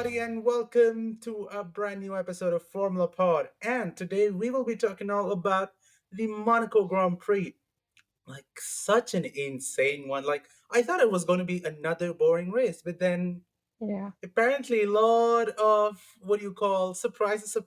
everybody, and welcome to a brand new episode of Formula Pod. And today we will be talking all about the Monaco Grand Prix. Like, such an insane one. Like, I thought it was going to be another boring race, but then Yeah. apparently a lot of what you call surprises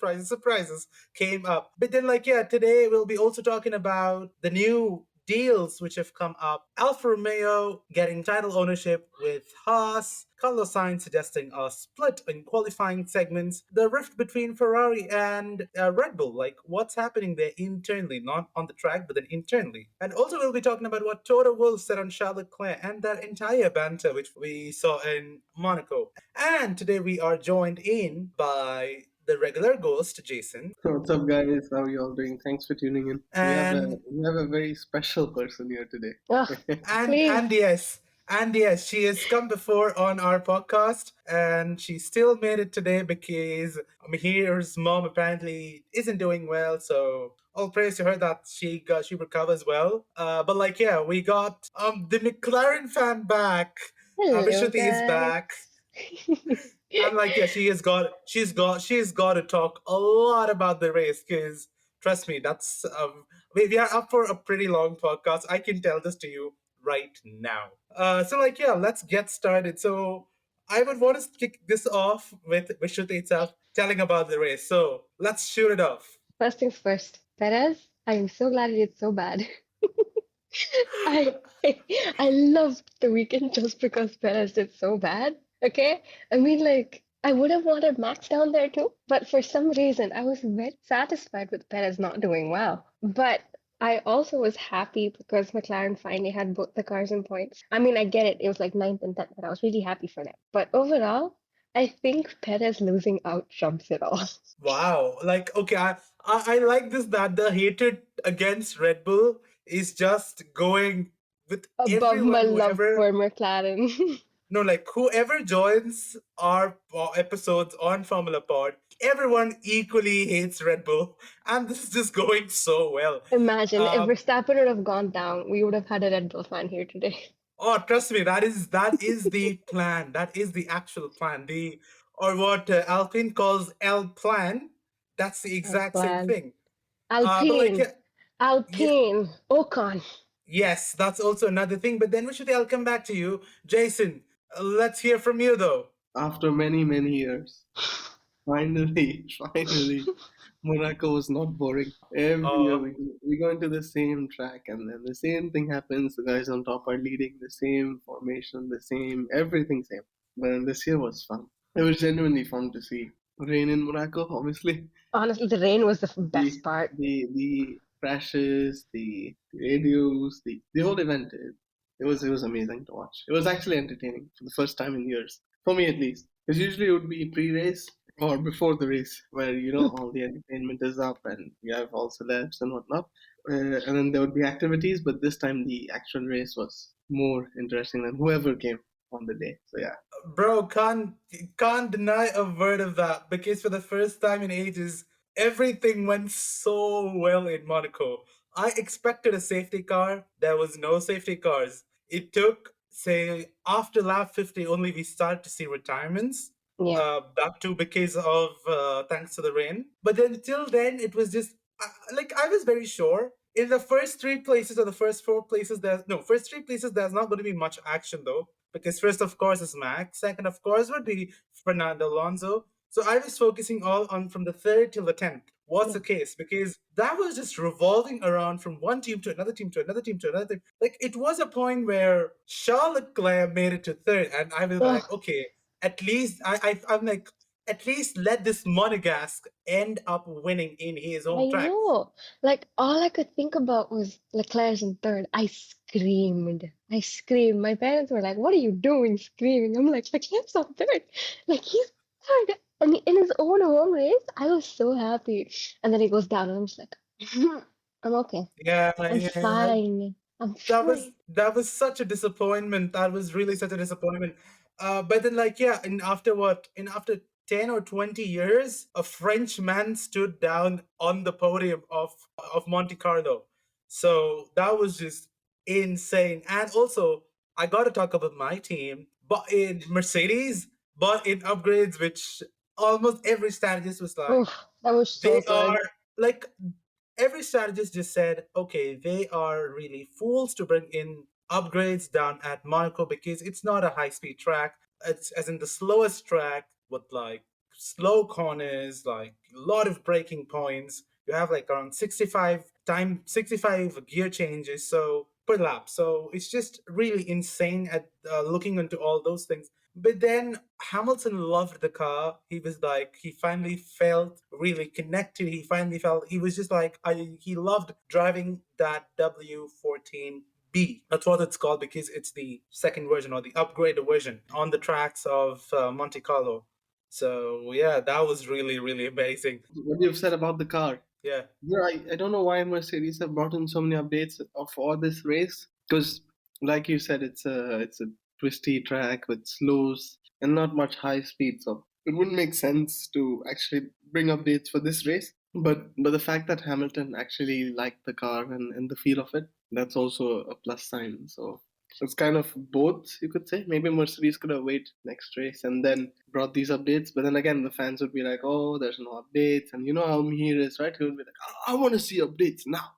came up. But then, like, yeah, today we'll be also talking about the new deals which have come up. Alfa Romeo getting title ownership with Haas, Carlos Sainz suggesting a split in qualifying segments, the rift between Ferrari and Red Bull, like what's happening there internally, not on the track, but then internally. And also, we'll be talking about what Toto Wolff said on Charles Leclerc and that entire banter which we saw in Monaco. And today we are joined in by the regular ghost, Jason, What's up, guys? How are you all doing? Thanks for tuning in. and We have a very special person here today. Oh, and please. and yes, and yes, she has come before on our podcast, and she still made it today because Mahir's mom apparently isn't doing well. So all praise to her that she recovers well. But like, yeah, we got the McLaren fan back. Hello, Vishruthi is back. guys. And like, yeah, she's got to talk a lot about the race because trust me, that's we are up for a pretty long podcast. I can tell this to you right now. So like, yeah, let's get started. So I would want to kick this off with Vishruti itself telling about the race. So let's shoot it off. First things first, Perez, I'm so glad you did so bad. I I loved the weekend just because Perez did so bad. Okay? I mean, like, I would have wanted Max down there too, but for some reason, I was very satisfied with Perez not doing well. But I also was happy because McLaren finally had both the cars in points. I mean, I get it, it was like ninth and 10th, but I was really happy for them. But overall, I think Perez losing out trumps it all. Wow. Like, okay, I like this that the hatred against Red Bull is just going with Above everyone, my love whoever. for McLaren. No, like whoever joins our episodes on Formula Pod, everyone equally hates Red Bull, and this is just going so well. Imagine if Um, Verstappen would have gone down, we would have had a Red Bull fan here today. oh, trust me, that is the plan. That is the actual plan. The or what Alpine calls L plan. That's the Our exact same plan. thing. But like, Alpine, yeah, Alpine, Ocon. yes, that's also another thing. But then we should. I'll come back to you, Jason. Let's hear from you though. After many, many years, finally, finally, Monaco was not boring. Every year Uh, we go into the same track, and then the same thing happens. The guys on top are leading the same formation, the same everything same. But this year was fun. It was genuinely fun to see rain in Monaco. Obviously, Honestly, the rain was the the best part. the crashes, the radios, the whole event. It was amazing to watch. It was actually entertaining for the first time in years, for me at least. Because usually it would be pre-race or before the race, where all the entertainment is up and you have all celebs and whatnot, and then there would be activities. But this time the actual race was more interesting than whoever came on the day. So yeah, Bro, can't deny a word of that because for the first time in ages, everything went so well in Monaco. I expected a safety car. There was no safety cars. It took, say, after lap 50, only we started to see retirements. Yeah, That too because of thanks to the rain. But then till then, it was just like I was very sure in the first three places or the first four places. First three places. There's not going to be much action though because first, of course, is Max. Second, of course, would be Fernando Alonso. So I was focusing all on from the third till the 10th. What's yeah. the case? Because that was just revolving around from one team to another team to another team to another team. Like it was a point where Charles Leclerc made it to third, and I was Ugh, like, okay, at least I'm like, at least let this Monegasque end up winning in his home I track. know. Like all I could think about was Leclerc's in third. I screamed. I screamed. My parents were like, "What are you doing, screaming?" I'm like, "Leclerc's on third. Like he's third." And in his own home race, I was so happy. And then he goes down, and I'm just like, "I'm okay. Yeah, I'm yeah, fine. I'm that was fine." that was such a disappointment. That was really such a disappointment. But then like yeah, and after what? In after 10 or 20 years, a French man stood down on the podium of Monte Carlo. So that was just insane. And also, I got to talk about my team, but in Mercedes. bought in upgrades, which almost every strategist was like, Oof, that was they so are good. like, every strategist just said, okay, they are really fools to bring in upgrades down at Monaco because it's not a high speed track. It's as in the slowest track with like slow corners, like a lot of braking points. You have like around 65 gear changes so per lap. So it's just really insane at looking into all those things. But then Hamilton loved the car. He was like, he finally felt really connected. He finally felt, he was just like, he loved driving that W14B. That's what it's called because it's the second version or the upgraded version on the tracks of Monte Carlo. So yeah, that was really, really amazing. What you've said about the car. Yeah. Yeah, I don't know why Mercedes have brought in so many updates for this race. Because, like you said, it's a twisty track with slows and not much high speed. So it wouldn't make sense to actually bring updates for this race. But the fact that Hamilton actually liked the car and the feel of it, that's also a plus sign. So it's kind of both, you could say. Maybe Mercedes could have waited next race and then brought these updates. But then again, the fans would be like, "Oh, there's no updates," and you know how Mir is, right? He would be like, "I want to see updates now."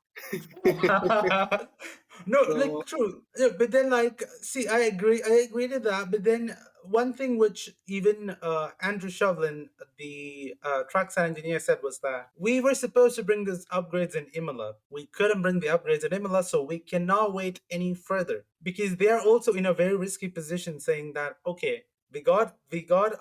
No, like So true. Yeah, but then like see, I agree to that. But then one thing which even Andrew Shovlin, the trackside engineer, said was that we were supposed to bring these upgrades in Imola. We couldn't bring the upgrades in Imola, so we cannot wait any further because they are also in a very risky position, saying that okay, we got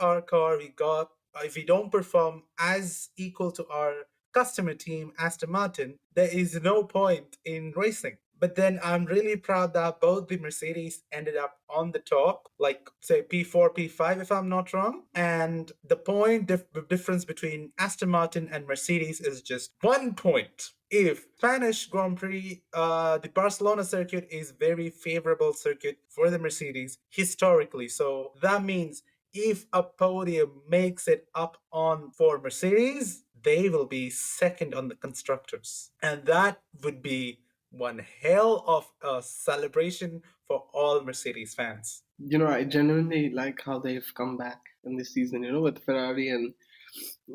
our car, we got if we don't perform as equal to our customer team, Aston Martin, there is no point in racing. But then I'm really proud that both the Mercedes ended up on the top, like say P4, P5, if I'm not wrong. And the difference between Aston Martin and Mercedes is just 1 point. If Spanish Grand Prix, the Barcelona circuit is very favorable circuit for the Mercedes historically. So that means if a podium makes it up on for Mercedes, they will be second on the constructors. And that would be one hell of a celebration for all Mercedes fans. I genuinely like how they've come back in this season. With Ferrari and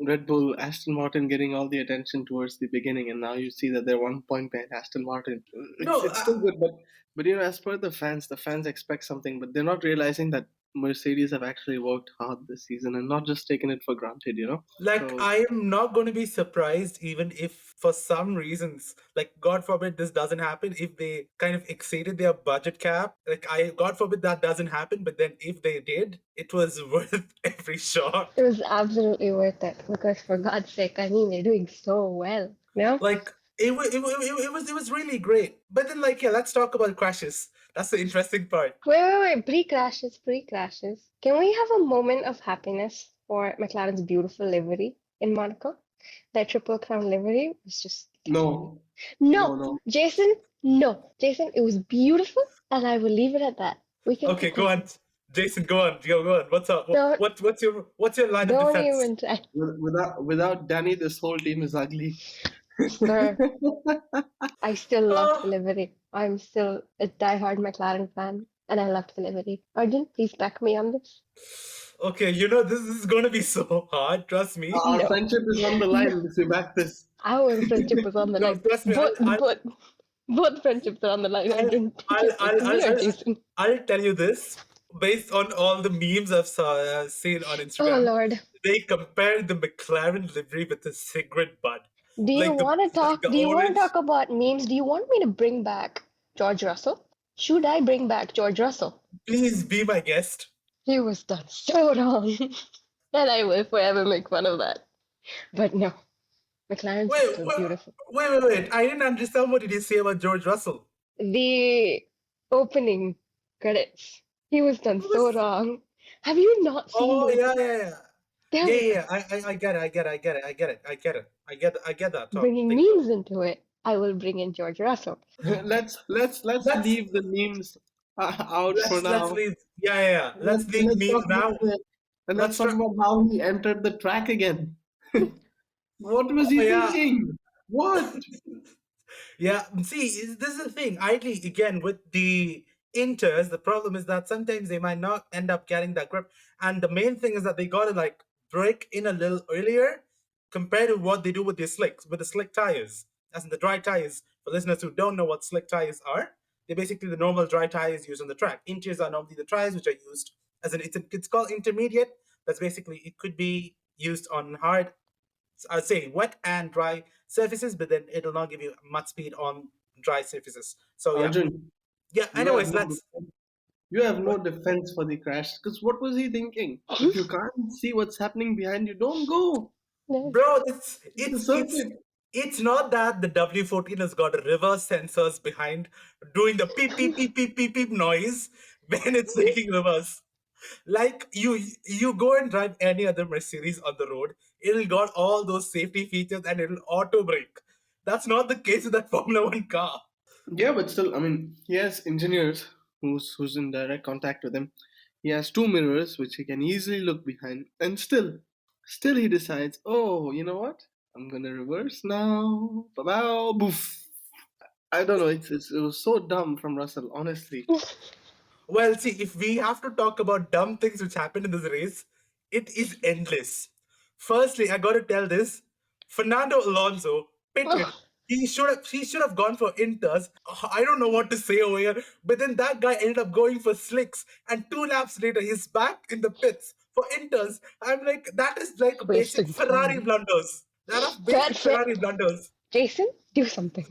Red Bull, Aston Martin getting all the attention towards the beginning, and now you see that they're 1 point behind Aston Martin. It's No, it's still good, but as per the fans expect something, but they're not realizing that Mercedes have actually worked hard this season and not just taken it for granted. like So I am not going to be surprised even if for some reasons, like God forbid this doesn't happen, if they kind of exceeded their budget cap. Like I God forbid that doesn't happen, but then if they did, it was worth every shot. It was absolutely worth it because, for God's sake, I mean, they're doing so well. No? Like it was really great. But then like yeah, let's talk about crashes. That's the interesting part. Wait. Pre-crashes, pre-crashes. Can we have a moment of happiness for McLaren's beautiful livery in Monaco? That Triple Crown livery was just no, no, no, no. Jason, no, Jason. It was beautiful, and I will leave it at that. We can Okay, go continue. on. Jason, go on. Go on. What's up? Don't What's your line of don't defense? even try, Without Danny, this whole team is ugly. sir. I still loved the Oh, livery. I'm still a diehard McLaren fan, and I loved the livery. Arjun, please back me on this. okay, this is going to be so hard. Trust me. Our No, friendship is on the no. line if you back this. Our friendship was on the No, line. trust me. Both friendships are on the line. I'll, Arjun, take I'll, your pick, I'll, me I'll, or I'll, Jason. I'll tell you this based on all the memes seen on Oh Instagram. Lord, They compared the McLaren livery with the cigarette butt, do you like the want to like talk? the Do you want to orange. talk about memes? Do you want me to bring back George Russell? Should I bring back George Russell? Please be my guest. He was done so wrong, and I will forever make fun of that. But no, McLaren's is Wait, still wait, beautiful. wait. I didn't understand what did you say about George Russell. The opening credits, he was done What so was? wrong. Have you not seen Oh the yeah, opening? yeah, yeah. There Yeah, we yeah, go. yeah. I get it. I get it. I get it. I get it. I get it. I get that Bringing thing though. memes into it, I will bring in George Russell. Let's Let's leave the memes out for let's now. leave. Yeah, yeah, yeah. Let's leave Let's memes talk now. about let's Let's talk try. about how he entered the track again. What was Oh he yeah. thinking? What? Yeah, see, this is the thing. Idly, again, with the Inters, the problem is that sometimes they might not end up getting that grip. And the main thing is that they got to like break in a little earlier compared to what they do with the slick tires, as in the dry tires. For listeners who don't know what slick tires are, they're basically the normal dry tires used on the track. Interiors are normally the tires which are used as in it's called intermediate. That's basically it could be used on hard, I'd say wet and dry surfaces, but then it'll not give you much speed on dry surfaces. So yeah, Arjun, yeah. you have Anyways, no let's. you have no defense for the crash. Because what was he thinking? If you can't see what's happening behind you, don't go. No. Bro, it's It's a it's it's circuit. it's not that the W14 has got reverse sensors behind doing the beep beep beep beep beep beep noise when it's taking reverse. Like you go and drive any other Mercedes on the road, it'll got all those safety features and it'll auto brake. That's not the case with that Formula One car. Yeah, but still, I mean, he has engineers who's in direct contact with him. He has two mirrors which he can easily look behind, and still he decides, oh, you know what? I'm gonna reverse now. Ba boof. I don't know. It was so dumb from Russell, honestly. Well, see, if we have to talk about dumb things which happened in this race, it is endless. Firstly, I got to tell this: Fernando Alonso pitted. He should have gone for inters. I don't know what to say over here, but then that guy ended up going for slicks, and 2 laps later he's back in the pits for inters. I'm like, that is like basic Wasting Ferrari time. blunders. That are Fred, basic Fred, Ferrari blunders. Jason, do something.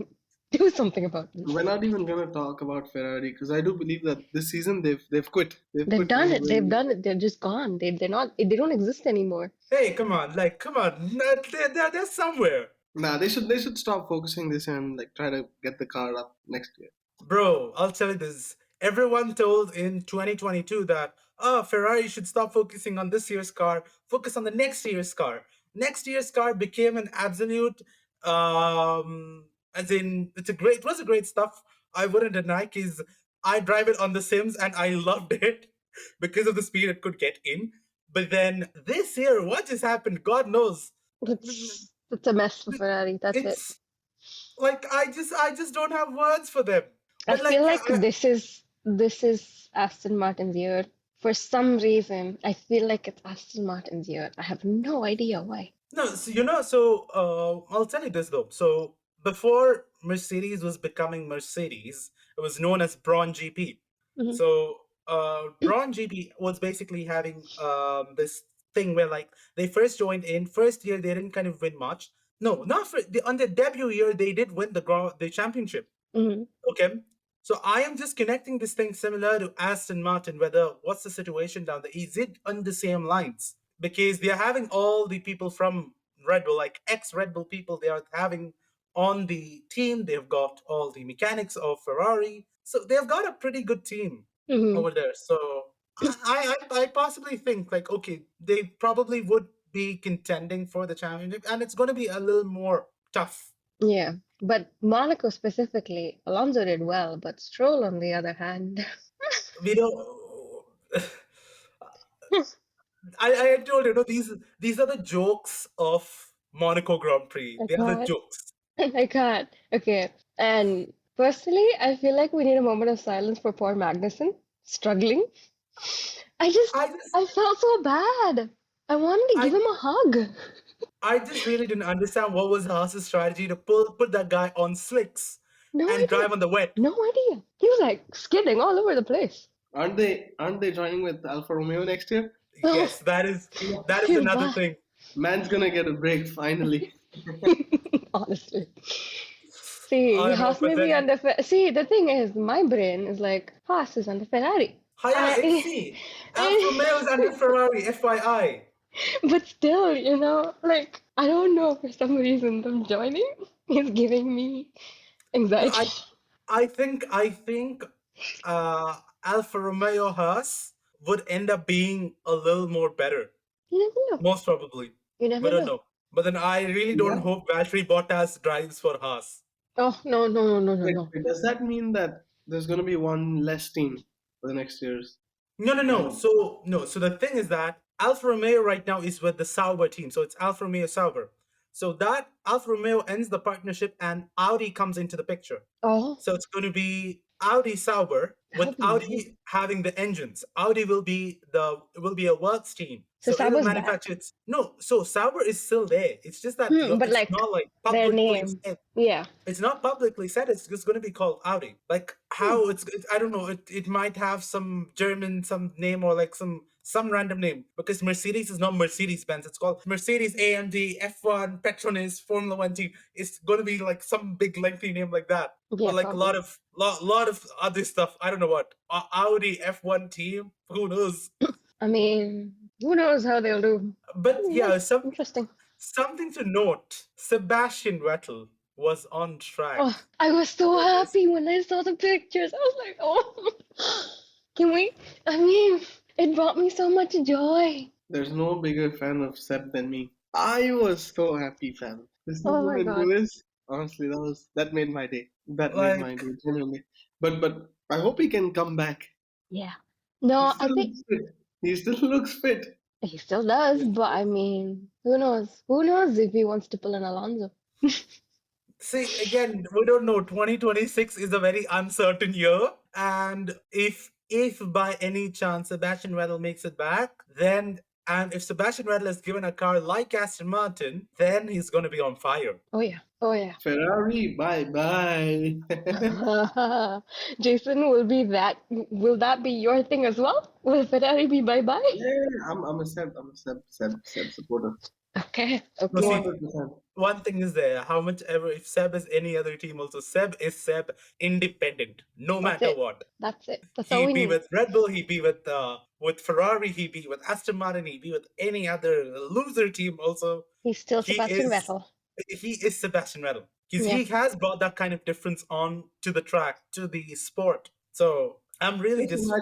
Do something about We're this. not even gonna talk about Ferrari because I do believe that this season they've quit. They've They've quit done it. They've maneuvering. done it. They're just gone. They're not. They don't exist anymore. Hey, come on, like, come on, they're somewhere. Nah, they should stop focusing this and like try to get the car up next year. Bro, I'll tell you this. Everyone told in 2022 that, oh, Ferrari should stop focusing on this year's car, focus on the next year's car. Next year's car became an absolute, as in, it was a great stuff. I wouldn't deny, because I drive it on The Sims and I loved it because of the speed it could get in. But then this year, what just happened? God knows. It's a mess for Ferrari. That's it. It's like I just don't have words for them. I But feel like, yeah, like this is Aston Martin's year. For some reason, I feel like it's Aston Martin's year. I have no idea why. no, I'll tell you this though. So before Mercedes was becoming Mercedes, it was known as Braun GP. Mhm. So Braun GP was basically having this thing where like they first joined in first year they didn't kind of win much. No, not for on their debut year they did win the championship. Mhm. Okay. So I am just connecting this thing similar to Aston Martin, whether what's the situation down there? Is it on the same lines? Because they are having all the people from Red Bull, like ex Red Bull people, they are having on the team. They've got all the mechanics of Ferrari. So they've got a pretty good team Mhm. over there. So I possibly think like, okay, they probably would be contending for the championship, and it's going to be a little more tough. Yeah, but Monaco specifically, Alonso did well, but Stroll on the other hand. We don't. I told you, these are the jokes of Monaco Grand Prix. I They are the can't. jokes. I can't. Okay. And personally, I feel like we need a moment of silence for poor Magnussen struggling. I just, I just I felt so bad. I wanted to give I him a hug. I just really didn't understand what was Haas's strategy to put that guy on slicks No and idea. drive on the wet. No idea. He was like skidding all over the place. Aren't they joining with Alfa Romeo next year? Oh, Yes, that is feel another bad. thing. Man's gonna get a break finally. Honestly. See, I know, Haas but may be then under. See, the thing is, my brain is like Haas is under Ferrari. Hiya, it's I, C. Alfa Romeo is under Ferrari, FYI. but still, like I don't know for some reason them joining is giving me No, anxiety. I think Alfa Romeo Haas would end up being a little more better. You never know. Most probably. You We never don't know. know. But then I really don't Yeah. hope Valtteri Bottas drives for Haas. Oh no no no no no Wait, no. does that mean that there's gonna be one less team for the next years? No, no, no. No. So no. So the thing is that Alfa Romeo right now is with the Sauber team. So it's Alfa Romeo Sauber. So that Alfa Romeo ends the partnership and Audi comes into the picture. Oh, So it's going to be Audi Sauber with That'll be nice. Audi having the engines. Audi will be a works team. So So it'll Sauber's back. manufacture its no. So Sauber is still there. It's just that But it's like not like their publicly name. said. Yeah. It's not publicly said. It's just going to be called Audi. Like how I don't know. It might have some German some name or like some random name because Mercedes is not Mercedes Benz. It's called Mercedes AMD F1 Petronas Formula One team. It's going to be like some big lengthy name like that. Yeah, Or like probably. a lot of other stuff. I don't know what Audi F1 team. Who knows? I mean, who knows how they'll do. But yeah, Interesting. something to note. Sebastian Vettel was on track. Oh, I was so happy when I saw the pictures. I was like, oh, I mean, it brought me so much joy. There's no bigger fan of Seb than me. I was so happy, fam. This Oh is my with God. Lewis. Honestly, that made my day. That made my Like day, genuinely. But I hope he can come back. Yeah. He No, I still think looks fit. He still looks fit. he still does, but I mean, who knows? Who knows if he wants to pull an Alonso? see, again, we don't know. 2026 is a very uncertain year, and if by any chance Sebastian Vettel makes it back, then and if Sebastian Vettel is given a car like Aston Martin, then he's going to be on fire. Oh yeah. Oh yeah. Ferrari, bye bye. Jason, will that be your thing as well? Will Ferrari be bye-bye? Yeah, I'm a Seb supporter. Okay. No, see, 200%. one thing is there. How much ever if Seb is any other team, also Seb is Seb independent, no That's matter it. what. That's it. That's all He we be need. with Red Bull, he be with Ferrari, he be with Aston Martin, he be with any other loser team. Also, He's still he Sebastian is Vettel. Sebastian Vettel. Yeah. He has brought that kind of difference on to the track, to the sport. So I'm really Just just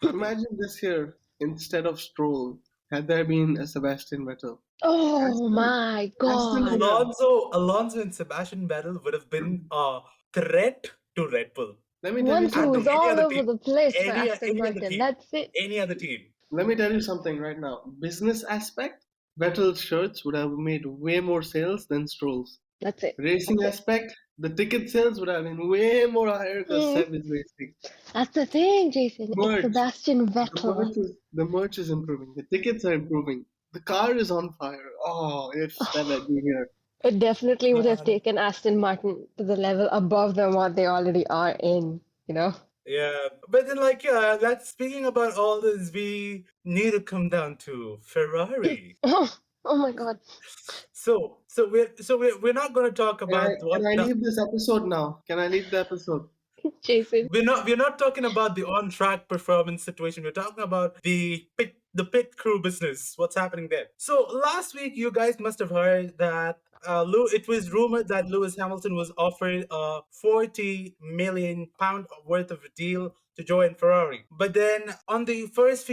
happy. imagine this year instead of Stroll, had there been a Sebastian Vettel. Oh Aston, my Aston God. would have. Alonso and Sebastian Vettel would have been a threat to Red Bull Let me tell you and to One-twos something. any all other over team. the place for Any Aston any other Martin. team. That's it. Any other team. Let me tell you something right now. Business aspect, Vettel's shirts would have made way more sales than Stroll's. That's it. Racing That's it. aspect, the ticket sales would have been way more higher because Mm. Seb is racing. That's the thing, Jason. It's Merch. Sebastian The Vettel. merch is improving. The tickets are improving. The car is on fire. Oh, if Seb had been here. It definitely would have Man. taken Aston Martin to the level above than what they already are in, you know? Yeah, but then like yeah, that's speaking about all this, we need to come down to Ferrari. Oh my God. So we're not going to talk about what Can I leave this episode now? Can I leave the episode? Jason. we're not talking about the on track performance situation. We're talking about the pit crew business. What's happening there? So last week, you guys must have heard that it was rumored that Lewis Hamilton was offered a 40 million pound worth of a deal to join Ferrari. But then on the first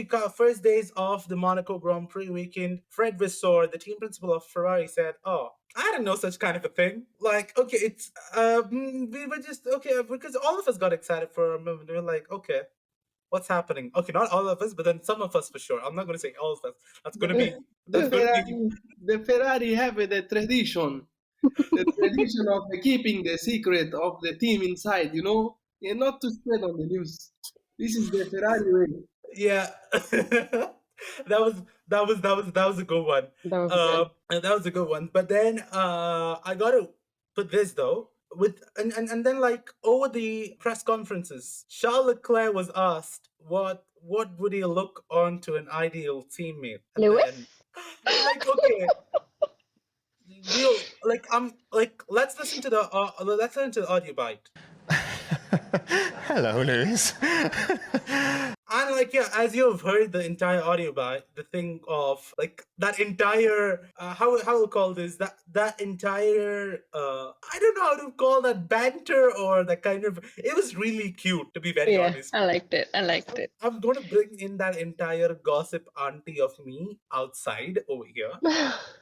days of the Monaco Grand Prix weekend, Fred Vasseur, the team principal of Ferrari, said, "Oh, I didn't know such kind of a thing. Like, okay, it's we were just okay because all of us got excited for a moment. We were like, okay, what's happening? Okay, not all of us, but then some of us for sure. I'm not going to say all of us. That's going to be The Ferrari have the tradition. The tradition of keeping the secret of the team inside, you know, and not to spread on the news. This is the Ferrari way. yeah. That was a good one. That was good. That was a good one. But then I gotta put this though. And then like over the press conferences, Charles Leclerc was asked what would he look on to an ideal teammate at the Lewis? end. Like okay. Let's listen to the audio bite. Hello, Lewis. And like yeah, as you've heard the entire audio bite, the thing of like that entire how we'll call this that entire I don't know how to call that banter or that kind of it was really cute to be very Yeah, honest. I liked it. I liked it. I'm going to bring in that entire gossip auntie of me outside over here.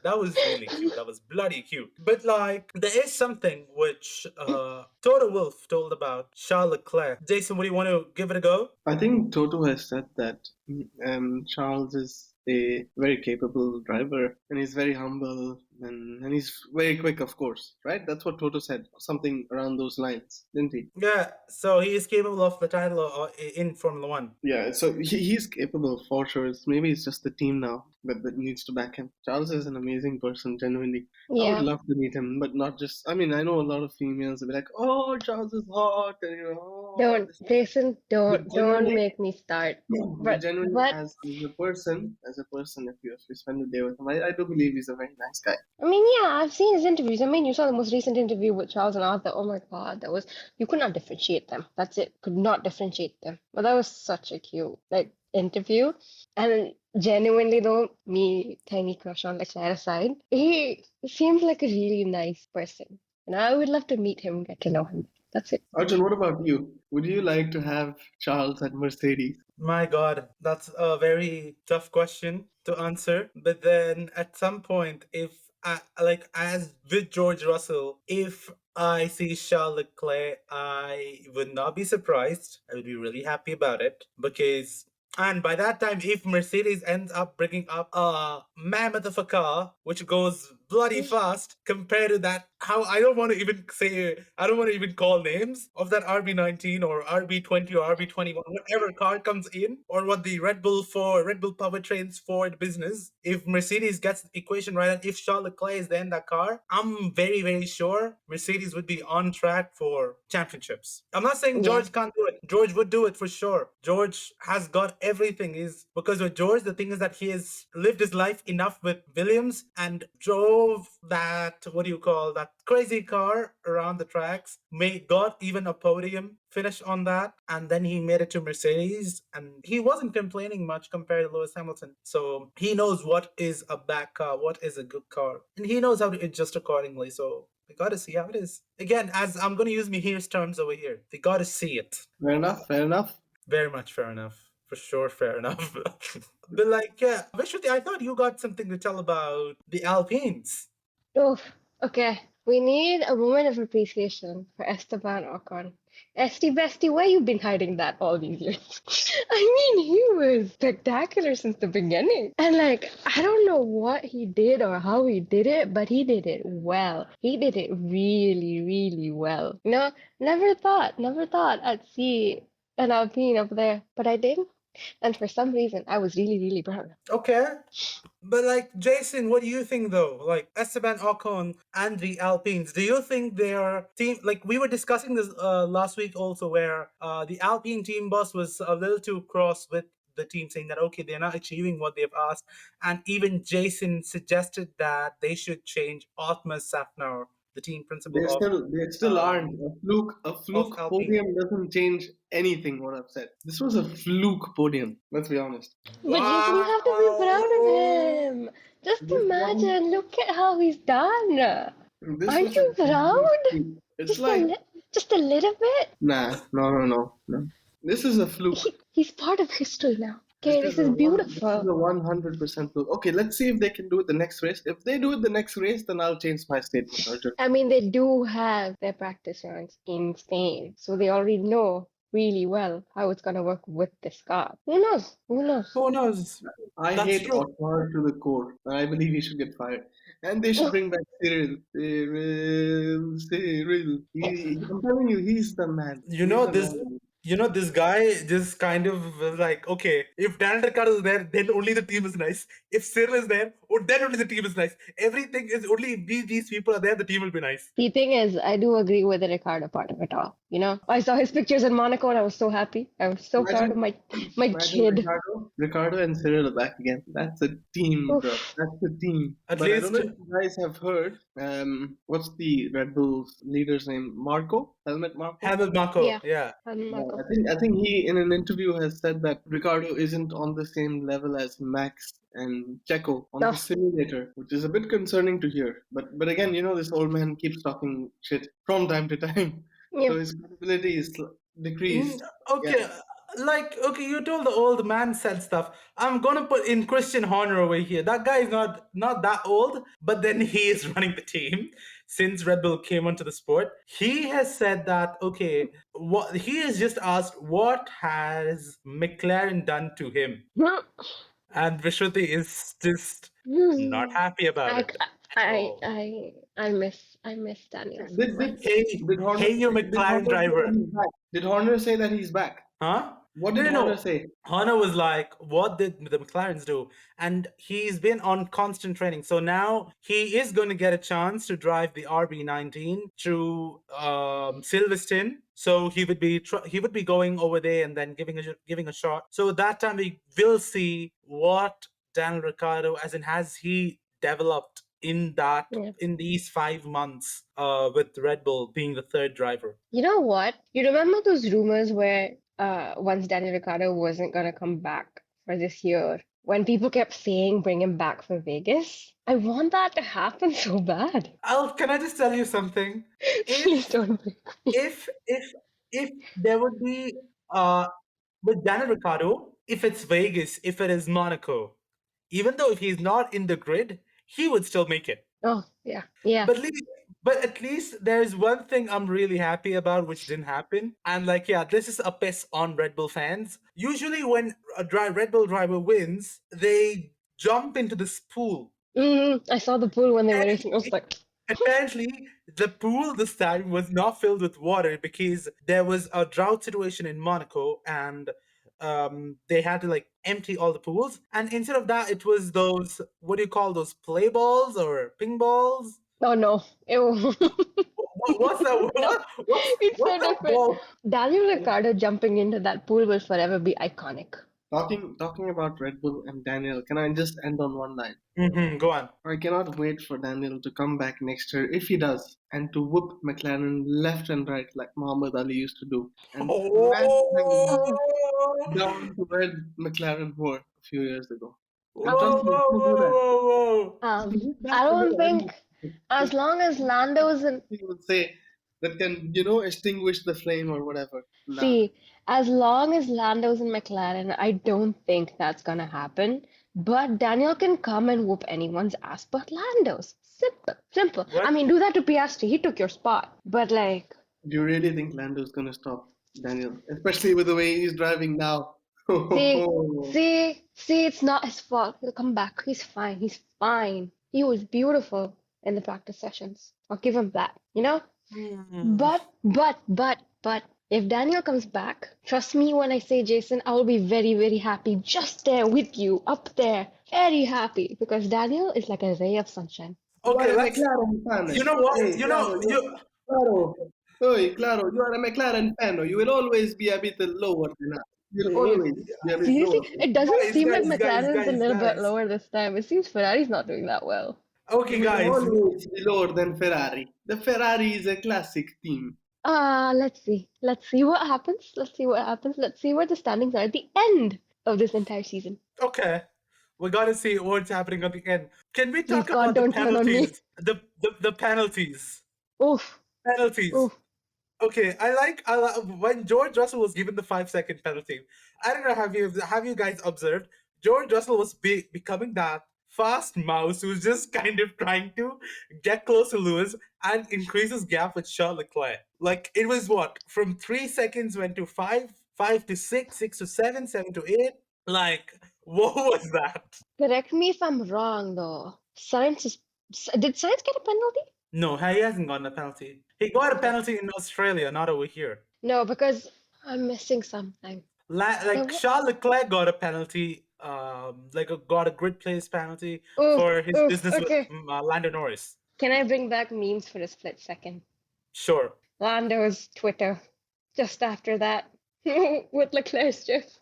That was really cute. That was bloody cute. But like, there is something which Toto Wolff told about Charles Leclerc. Jason, would you want to give it a go? I think Toto has said that Charles is a very capable driver and he's very humble and he's very quick, of course, right? That's what Toto said, something around those lines, didn't he? Yeah, so he is capable of the title in Formula One. Yeah, so he's capable for sure. Maybe it's just the team now that needs to back him. Charles is an amazing person, genuinely. I would Yeah. love to meet him, but not just. I mean, I know a lot of females will be like, "Oh, Charles is hot," and Don't, this. Jason, But don't genuinely, make me start. but But genuinely, what? as a person, if you spend a day with him, I do believe he's a very nice guy. I mean, yeah, I've seen his interviews. I mean, you saw the most recent interview with Charles, and I was like, oh my God, that was, you could not differentiate them. That's it. Could not differentiate them. But that was such a cute, like, interview. And genuinely, though, me, tiny crush on Leclerc aside, he seems like a really nice person. And I would love to meet him, get to know him. That's it. Arjun, what about you? Would you like to have Charles at Mercedes? My God, that's a very tough question to answer. But then at some point, if I, like, as with George Russell, if I see Charles Leclerc, I would not be surprised. I would be really happy about it because. And by that time, if Mercedes ends up bringing up a mammoth of a car, which goes bloody fast compared to that, how I don't want to even say, I don't want to even call names of that RB19 or RB20 or RB21, whatever car comes in, or what the Red Bull powertrains Ford business. If Mercedes gets the equation right, and if Charles Leclerc is there in that car, I'm very, very sure Mercedes would be on track for championships. I'm not saying Yeah. George can't do it. George would do it for sure. George has got everything. Is because with George, the thing is that he has lived his life enough with Williams and drove that, what do you call that crazy car around the tracks, got even a podium finish on that, and then he made it to Mercedes, and he wasn't complaining much compared to Lewis Hamilton. So he knows what is a bad car, what is a good car, and he knows how to adjust accordingly. So we gotta see how it is. Again, as I'm gonna use Mihir's terms over here, we gotta see it. Fair enough. Fair enough. Very much fair enough. For sure, fair enough. But like, yeah, Vishruthi, I thought you got something to tell about the Alpines. Oh, okay. We need a moment of appreciation for Esteban Ocon. Esty Bestie, where you been hiding that all these years? I mean, he was spectacular since the beginning. And like, I don't know what he did or how he did it, but he did it well. He did it really, really well. You know, never thought I'd see an Alpine up there, but I did. And for some reason, I was really, really proud. Okay. But like, Jason, what do you think though? Like Esteban Ocon and the Alpines, do you think their team, like we were discussing this last week also, where the Alpine team boss was a little too cross with the team, saying that okay, they're not achieving what they've asked, and even Jason suggested that they should change Otmar Safnauer, the team principal They still aren't. A of fluke Alpine. podium doesn't change anything. What I've said. This was a fluke podium. Let's be honest. But Jason, you have to be proud of him. Just This one, imagine, look at how he's done. this Aren't was you a proud? fluke. It's Just like just a little bit. nah, no. This is a fluke. He's part of history now. Okay, this is This is beautiful. a 100% fluke. Okay, let's see if they can do it the next race. If they do it the next race, then I'll change my statement, Arjun. I mean, they do have their practice runs in Spain, so they already know really well how it's gonna work with this car. Who knows? Who knows? Who knows? I That's hate true. Otmar to the core. I believe he should get fired. And they should bring back Cyril. Cyril. I'm telling you, he's the man. You know He's the this. man. You know, this guy just kind of was like, okay, if Daniel Ricciardo is there, then only the team is nice. If Cyril is there, then only the team is nice. Everything is only if these people are there, the team will be nice. The thing is, I do agree with the Ricciardo part of it all. You know, I saw his pictures in Monaco and I was so happy. I was so proud of my Imagine kid. Riccardo and Cyril are back again. That's a team, bro. Oof. That's a team. At But I least- don't know if you guys have heard. What's the Red Bull's leader's name? Marco? Helmet Marco? Hamilton Marco, Yeah. yeah. Monaco. I think he in an interview has said that Ricardo isn't on the same level as Max and Checo on No. the simulator, which is a bit concerning to hear. But again, you know, this old man keeps talking shit from time to time, Yeah. so his credibility is decreased. Okay, like, okay, you told the old man said stuff. I'm gonna put in Christian Horner over here. That guy is not that old, but then he is running the team since Red Bull came onto the sport. He has said that, okay, what he has just asked, what has McLaren done to him? And Vishruthi is just not happy about it. I Oh. I I miss Daniel so Did did much. Hey, did Horner hey, you did McLaren Horner say that driver. he's back? Did Horner say that he's back? Huh? What No, did no, Horner no. say? Horner was like, what did the McLarens do? And he's been on constant training. So now he is going to get a chance to drive the RB19 through Silverstone. So he would be going over there and then giving a shot. So that time we will see what Daniel Ricciardo, as in has he developed Yeah. in these 5 months with Red Bull being the third driver. You know what? You remember those rumors where once Daniel Ricciardo wasn't gonna come back for this year, when people kept saying bring him back for Vegas? I want that to happen so bad. Can I just tell you something? Please If don't break me. if if if there would be uh with Daniel Ricciardo, if it's Vegas, if it is Monaco, even though if he's not in the grid, he would still make it. Oh, yeah. Yeah. But at least there's one thing I'm really happy about which didn't happen. And like, yeah, this is a piss on Red Bull fans. Usually when a Red Bull driver wins, they jump into this pool. I saw the pool when they were And racing. I was like, apparently, the pool this time was not filled with water because there was a drought situation in Monaco and they had to like empty all the pools. And instead of that, it was those, what do you call those, play balls or ping balls? oh no. Ew. What's that? No, it's What's so that different. ball? Daniel Ricciardo jumping into that pool will forever be iconic. Talking about Red Bull and Daniel, can I just end on one line? Go on. I cannot wait for Daniel to come back next year, if he does, and to whoop McLaren left and right like Muhammad Ali used to do, and smash them Oh, down to where McLaren were a few years ago. And Whoa, trust me, whoa, he will do that. whoa, whoa, He did that I to don't the think as long as Lando's in he would say that can, extinguish the flame or whatever. Nah. see, as long as Lando's in McLaren, I don't think that's gonna happen. But Daniel can come and whoop anyone's ass but Lando's. Simple, simple. whoa. I What? mean, do that to Piastri. He took your spot. But like, Do you really think Lando's gonna stop Daniel? Especially with the way he's driving now. see, Oh, see, it's not his fault. He'll come back. He's fine. He's fine. He was beautiful in the practice sessions. I'll give him that, you know? But, if Daniel comes back, trust me when I say, Jason, I will be very, very happy just there with you, up there, very happy because Daniel is like a ray of sunshine. you Okay, are a let's. McLaren fan. You know what? Hey, You know claro, you. claro. Hey, claro, you are a McLaren fan. You will always be a bit lower than us. You'll Eh, always be a bit Seriously, lower than it us. doesn't Guys, seem like guys, guys, McLaren's a guys, little bit guys. lower this time. It seems Ferrari's not doing that well. Okay, You will guys. always be lower than Ferrari. The Ferrari is a classic team. Let's see. Let's see what happens. Let's see what happens. Let's see what the standings are at the end of this entire season. Okay. We gotta see what's happening at the end. Can we Please, talk God, about the don't turn on me. penalties? The penalties. Oof, Penalties. oof. Okay, I like when George Russell was given the 5 second penalty. I don't know, have you guys observed? George Russell was becoming that fast mouse who's just kind of trying to get close to Lewis and increase his gap with Charles Leclerc. Like it was what, from 3 seconds went to five, 5 to 6, 6 to 7, 7 to 8. Like what was that? Correct me if I'm wrong, though. Did Science get a penalty? No, he hasn't gotten a penalty. He got a penalty in Australia, not over here. No, because I'm missing something. Like It Charles Leclerc got a penalty, got a grid place penalty Oof, for his oof. business with Okay. Lando Norris. Can I bring back memes for a split second? Sure. Lando's Twitter. Just after that, with Leclerc's GIF.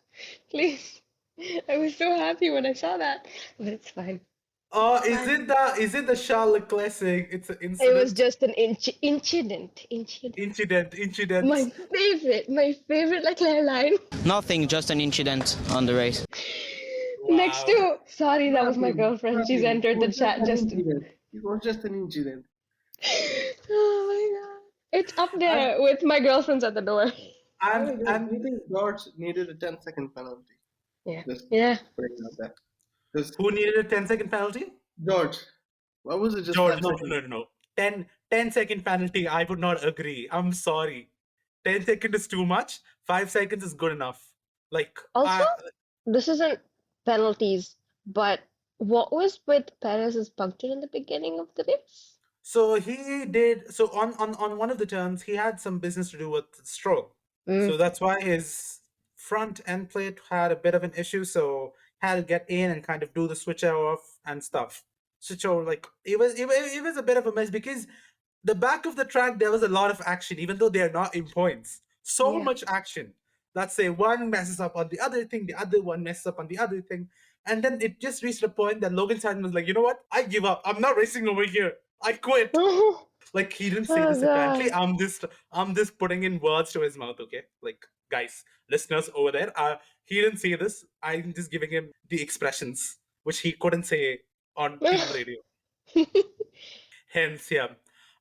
Please. I was so happy when I saw that, but it's fine. Is it the Charles Leclerc saying it's an It was incident? just an incident. Incident. My favorite Leclerc line. Nothing, just an incident on the race. Next Wow. to, sorry, that was my Nothing, girlfriend. She's nothing. entered It the was chat an just. incident. It was just an incident. Oh my God. It's up there with my girlfriend's at the door. Do you And think George needed a 10-second penalty? Yeah. Just Yeah. putting out that. Because who needed a 10 second penalty? George, why was it just George, 5 seconds? no. 10 second penalty, I would not agree. I'm sorry. 10 second is too much. 5 seconds is good enough. Like Also, this isn't penalties, but What was with Perez's puncture in the beginning of the race? So he did. So on one of the turns, he had some business to do with Stroll. So Mm, that's why his front end plate had a bit of an issue. So had to get in and kind of do the switch off and stuff. Switch over, like it was a bit of a mess because the back of the track there was a lot of action, even though they are not in points. So yeah. much action. Let's say one messes up on the other thing, the other one messes up on the other thing. And then it just reached a point that Logan Sargent was like, you know what? I give up. I'm not racing over here. I quit. Oh Like he didn't say this apparently. God. I'm just putting in words to his mouth, okay? Like guys, listeners over there, he didn't say this. I'm just giving him the expressions which he couldn't say on team radio. Hence, yeah.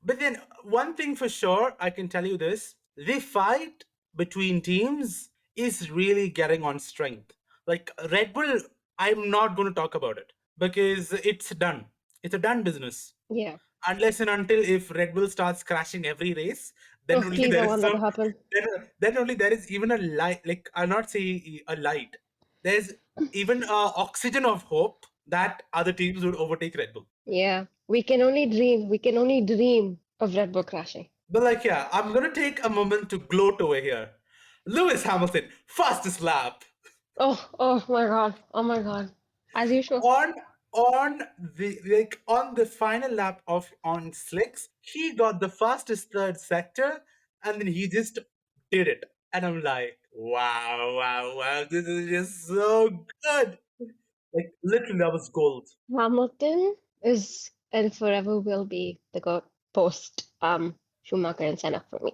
But then one thing for sure, I can tell you this: the fight between teams is really getting on strength. Like Red Bull, I'm not going to talk about it because it's done. It's a done business. Yeah. Unless and until if Red Bull starts crashing every race, then Oh, only please, I there is want that to happen. then only there is even a light. Like I'll not say a light. There's even a oxygen of hope that other teams would overtake Red Bull. Yeah. We can only dream. We can only dream of Red Bull crashing. But like, yeah, I'm gonna take a moment to gloat over here. Lewis Hamilton, fastest lap Oh my God. Oh my God. As usual. on on the final lap of on slicks. He got the fastest third sector, and then he just did it. And I'm like, wow, wow, wow, this is just so good. Like literally, that was gold. Hamilton is and forever will be the GOAT post Schumacher and Senna for me.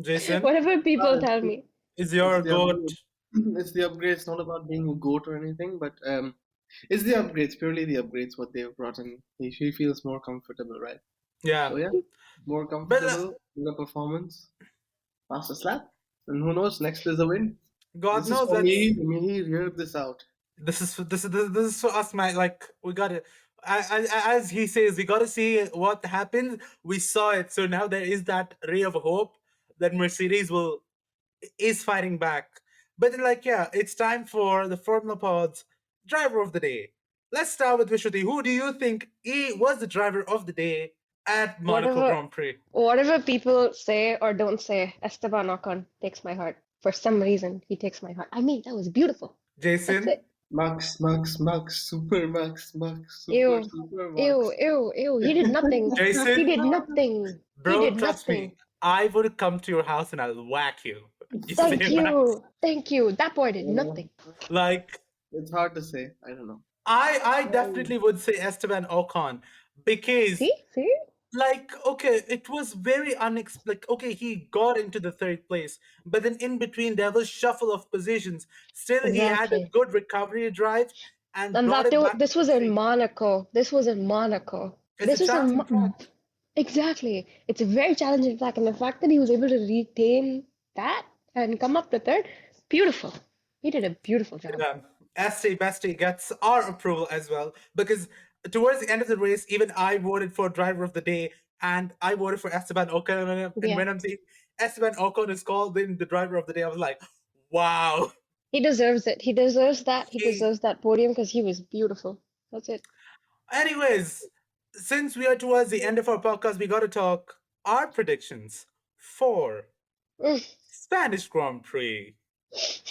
Jason, Whatever people tell It's, me. is it's your the goat? upgrade. It's the upgrade. It's not about being a goat or anything, but it's the upgrades, purely the upgrades, what they've brought in. He feels more comfortable, right? Yeah, So yeah, more but comfortable, better performance, fastest lap, and who knows? Next is a win. God This is knows for that's me. Me hear this out. this is for us, man. Like we got to, as he says, we got to see what happens. We saw it, so now there is that ray of hope that Mercedes is fighting back. But then, like, yeah, it's time for the Formula Pods driver of the day. Let's start with Vishruthi. Who do you think he was the driver of the day at Monaco Whatever Grand Prix? whatever people say or don't say, Esteban Ocon takes my heart. For some reason, he takes my heart. I mean, that was beautiful. That's Jason, it. Max, super Ew. super Ew, Max. ew, ew. He did nothing. He Jason, did nothing. He bro, did trust me, nothing. I would come to your house and I'll whack you. You say Thank Max. you. Thank you. That boy did Yeah, nothing. Like, it's hard to say. I don't know. I Um, definitely would say Esteban Ocon because See? See? like okay, it was very unexpected. Like okay, he got into the third place, but then in between there was shuffle of positions. Still, he had a Exactly. good recovery drive and And brought that it too, back this to was in victory. Monaco. This was in Monaco. It's a This was in challenging track. exactly. It's a very challenging track, and the fact that he was able to retain that and come up to third, beautiful. He did a beautiful job. Yeah, Basti gets our approval as well because towards the end of the race, even I voted for driver of the day and I voted for Esteban Ocon. And Yeah, when I'm seeing Esteban Ocon is called in the driver of the day, I was like, wow. he deserves it. He deserves that. He He, deserves that podium because he was beautiful. That's it. anyways, since we are towards the end of our podcast, we got to talk our predictions for Mm. Spanish Grand Prix.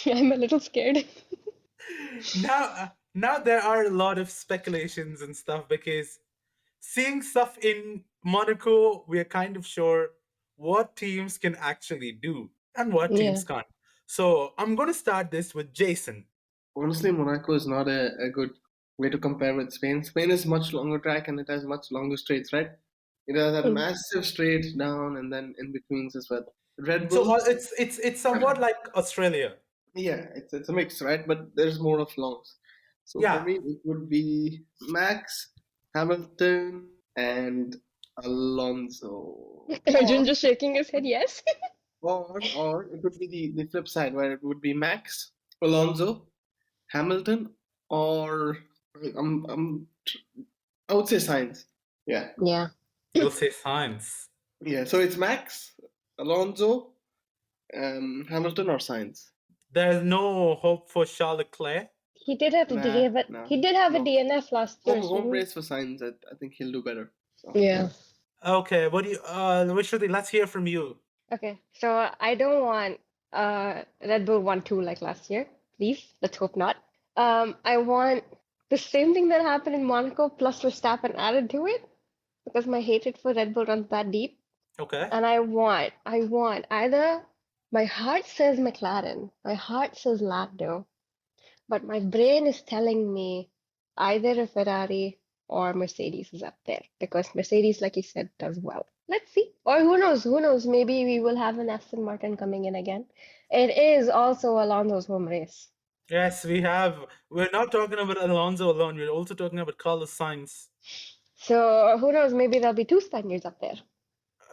I'm a little scared. Now there are a lot of speculations and stuff because seeing stuff in Monaco, we are kind of sure what teams can actually do and what Yeah, teams can't. So I'm going to start this with Jason. Honestly, Monaco is not a good way to compare with Spain. Spain is much longer track and it has much longer straights, right? It has that mm, massive straight down and then in betweens as well. Red So Bull, it's somewhat like Australia. yeah, it's a mix, right? But there's more of longs. So for Yeah, me, it would be Max, Hamilton, and Alonso. Arjun just shaking his head. Yes. Or it would be the flip side where it would be Max, Alonso, Hamilton, or I'm I would say Sainz. Yeah, Yeah. you'll say science. yeah. So it's Max, Alonso, Hamilton, or Sainz. There's no hope for Charles Leclerc. He did have a Nah, DNF, nah, he did have a no. DNF last year, Home so race for Sainz, I think he'll do better. So. yeah. Okay, what do you, Vishruthi, let's hear from you. Okay, so I don't want Red Bull 1-2 like last year. Please, let's hope not. I want the same thing that happened in Monaco plus Verstappen added to it because my hatred for Red Bull runs that deep. Okay. And I want either my heart says McLaren, my heart says Lando, but my brain is telling me either a Ferrari or Mercedes is up there because Mercedes, like you said, does well. Let's see. Or who knows? Who knows? Maybe we will have an Aston Martin coming in again. It is also Alonso's home race. Yes, we have. We're not talking about Alonso alone. We're also talking about Carlos Sainz. So who knows? Maybe there'll be two Spaniards up there.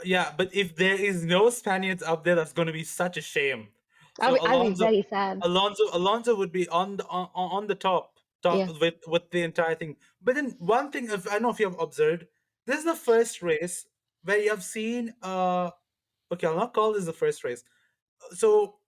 Yeah, but if there is no Spaniards up there, that's going to be such a shame. So I'll be very sad. Alonso would be on the top Yeah. with the entire thing. But then one thing, if I don't know if you have observed, this is the first race where you have seen. Okay, I'll not call this the first race. So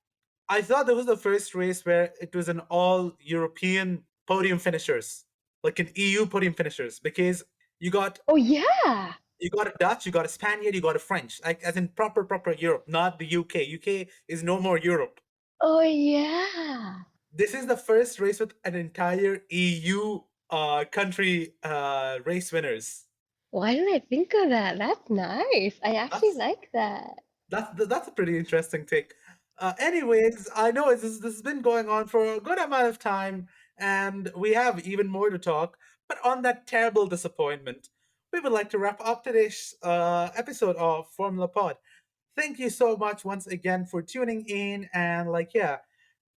I thought that was the first race where it was an all European podium finishers, like an EU podium finishers, because you got Oh yeah. you got a Dutch, you got a Spaniard, you got a French, like as in proper Europe, not the UK. UK is no more Europe. Oh yeah. This is the first race with an entire EU country race winners. Why didn't I think of that? That's nice. I actually That's like that. that's a pretty interesting take. Anyways, I know this has been going on for a good amount of time, and we have even more to talk. But on that terrible disappointment, we would like to wrap up today's episode of Formula Pod. Thank you so much once again for tuning in, and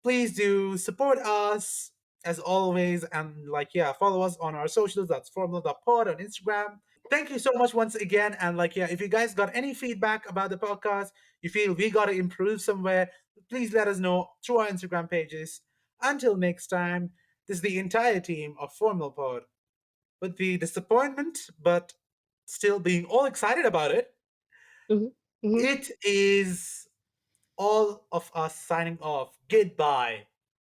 please do support us as always, and follow us on our socials. That's Formula.pod on Instagram. Thank you so much once again. And if you guys got any feedback about the podcast, you feel we got to improve somewhere, please let us know through our Instagram pages. Until next time, this is the entire team of Formula Pod with the disappointment, but still being all excited about it. Mhm. Mhm. It is all of us signing off. Goodbye.